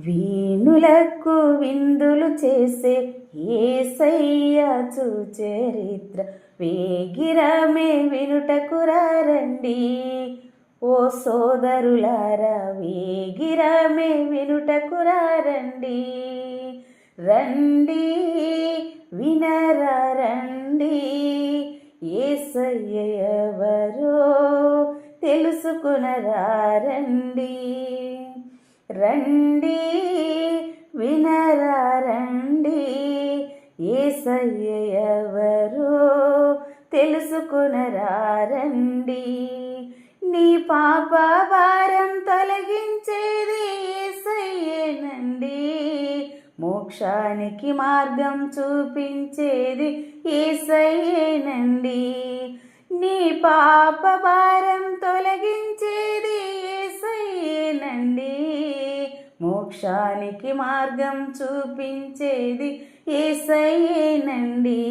వీణులకు విందులు చేసే యేసయ్య సుచరిత్ర వేగిరమే వినుటకు రండి. ఓ సోదరులారా వేగిరమే వినుటకు రండి. రండి వినరా రండి, యేసయ్య ఎవరో తెలుసుకునరా రండి. రండి వినరా రండి, యేసయ్య ఎవరో తెలుసుకునరా రండి. నీ పాప భారం తొలగించేది యేసయ్యేనండి. మోక్షానికి మార్గం చూపించేది యేసయ్యేనండి. నీ పాప భారం తొలగించేది యేసయ్యేనండి. మోక్షానికి మార్గం చూపించేది యేసయ్యేనండి.